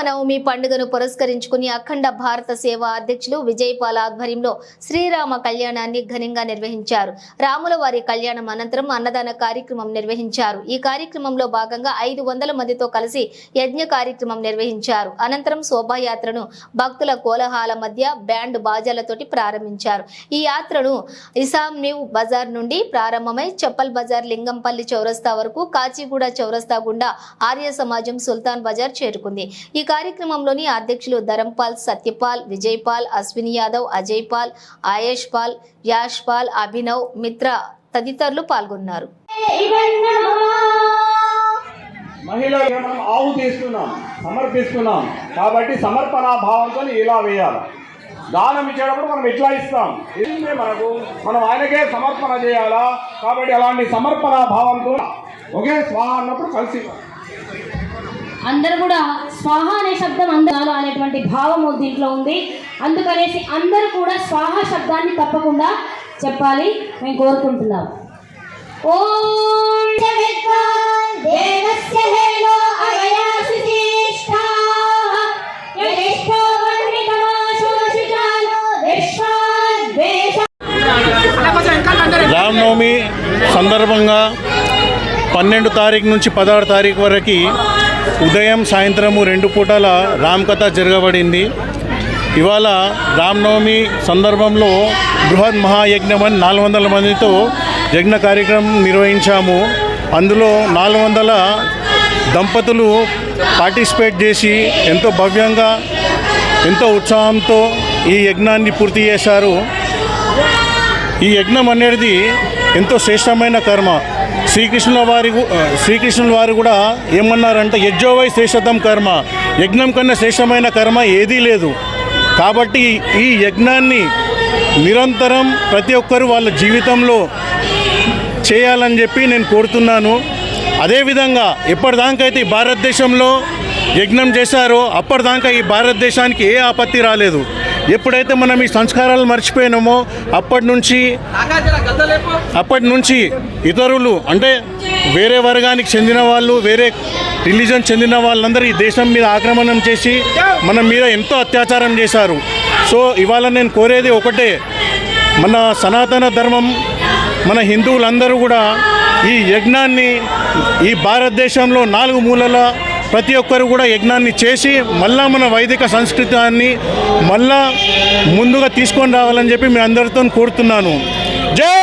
శ్రీరామనవమి పండుగను పురస్కరించుకుని అఖండ భారత సేవ అధ్యక్షులు విజయపాల్ ఆధ్వర్యంలో శ్రీరామ కళ్యాణాన్ని ఘనంగా నిర్వహించారు. రాముల వారి కళ్యాణం అనంతరం అన్నదాన కార్యక్రమం నిర్వహించారు. ఈ కార్యక్రమంలో భాగంగా 500 మందితో కలిసి యజ్ఞ కార్యక్రమం నిర్వహించారు. అనంతరం శోభాయాత్రను భక్తుల కోలాహల మధ్య బ్యాండ్ బాజాలతోటి ప్రారంభించారు. ఈ యాత్రను ఇసాం న్యూ బజార్ నుండి ప్రారంభమై చప్పల్ బజార్, లింగంపల్లి చౌరస్తా వరకు కాచిగూడ చౌరస్తా గుండా ఆర్య సమాజం సుల్తాన్ బజార్ చేరుకుంది. ఈ కార్యక్రమంలోని అధ్యక్షులు ధరంపాల్, సత్యపాల్, విజయపాల్, అశ్విని యాదవ్, అజయ్ పాల్, ఆయేష్ పాల్, యాష్ పాల్, అభినవ్, మిత్ర తదితరులు పాల్గొన్నారు. మహిళలు మనం ఆవు తీసుకున్నాం, సమర్పిస్తున్నాం కాబట్టి సమర్పణ భావంతో ఇలా వేయాలి. దానం ఇచ్చేటప్పుడు మనం ఇట్లా ఇస్తాం. ఇది మనం ఆయనకే సమర్పణ చేయాలా కాబట్టి అలాంటి సమర్పణ భావంతో ఒకే స్వాహ అన్నప్పుడు కలిసి అందరూ కూడా స్వాహ అనే శబ్దం అందరూ అనేటువంటి భావము దీంట్లో ఉంది. అందుకనేసి అందరూ కూడా స్వాహ శబ్దాన్ని తప్పకుండా చెప్పాలి మేము కోరుకుంటున్నాం. ఓం దేవస్య హేలో అవయాసిష్టా యదేష్టో వర్ణితమాశోషితాలో విశ్వాద్వేష. రామనవమి సందర్భంగా 12 తారీఖు నుంచి 16 తారీఖు వరకు ఉదయం సాయంత్రము 2 పూటల రామకథ జరగబడింది. ఇవాళ రామనవమి సందర్భంలో బృహత్ మహాయజ్ఞం అని 400 మందితో యజ్ఞ కార్యక్రమం నిర్వహించాము. అందులో 400 దంపతులు పార్టిసిపేట్ చేసి ఎంతో భవ్యంగా ఎంతో ఉత్సాహంతో ఈ యజ్ఞాన్ని పూర్తి చేశారు. ఈ యజ్ఞం అనేది ఎంతో శ్రేష్టమైన కర్మ. శ్రీకృష్ణుల వారు కూడా ఏమన్నారంటే యజ్ఞోవై శ్రేష్టతం కర్మ, యజ్ఞం కన్నా శ్రేష్టమైన కర్మ ఏదీ లేదు. కాబట్టి ఈ యజ్ఞాన్ని నిరంతరం ప్రతి ఒక్కరూ వాళ్ళ జీవితంలో చేయాలని చెప్పి నేను కోరుతున్నాను. అదేవిధంగా ఎప్పటిదాకైతే ఈ భారతదేశంలో యజ్ఞం చేశారో అప్పటిదాకా ఈ భారతదేశానికి ఏ ఆపత్తి రాలేదు. ఎప్పుడైతే మనం ఈ సంస్కారాలు మర్చిపోయినామో అప్పటి నుంచి ఇతరులు అంటే వేరే వర్గానికి చెందిన వాళ్ళు, వేరే రిలీజన్ చెందిన వాళ్ళందరూ ఈ దేశం మీద ఆక్రమణం చేసి మన మీద ఎంతో అత్యాచారం చేశారు. సో ఇవాళ నేను కోరేది ఒకటే, మన సనాతన ధర్మం, మన హిందువులందరూ కూడా ఈ యజ్ఞాన్ని ఈ భారతదేశంలో 4 మూలల ప్రతి ఒక్కరు కూడా యజ్ఞాన్ని చేసి మళ్ళా మన వైదిక సంస్కృతాన్ని మళ్ళా ముందుగా తీసుకొని రావాలని చెప్పి మీ అందరితో కోరుతున్నాను. జై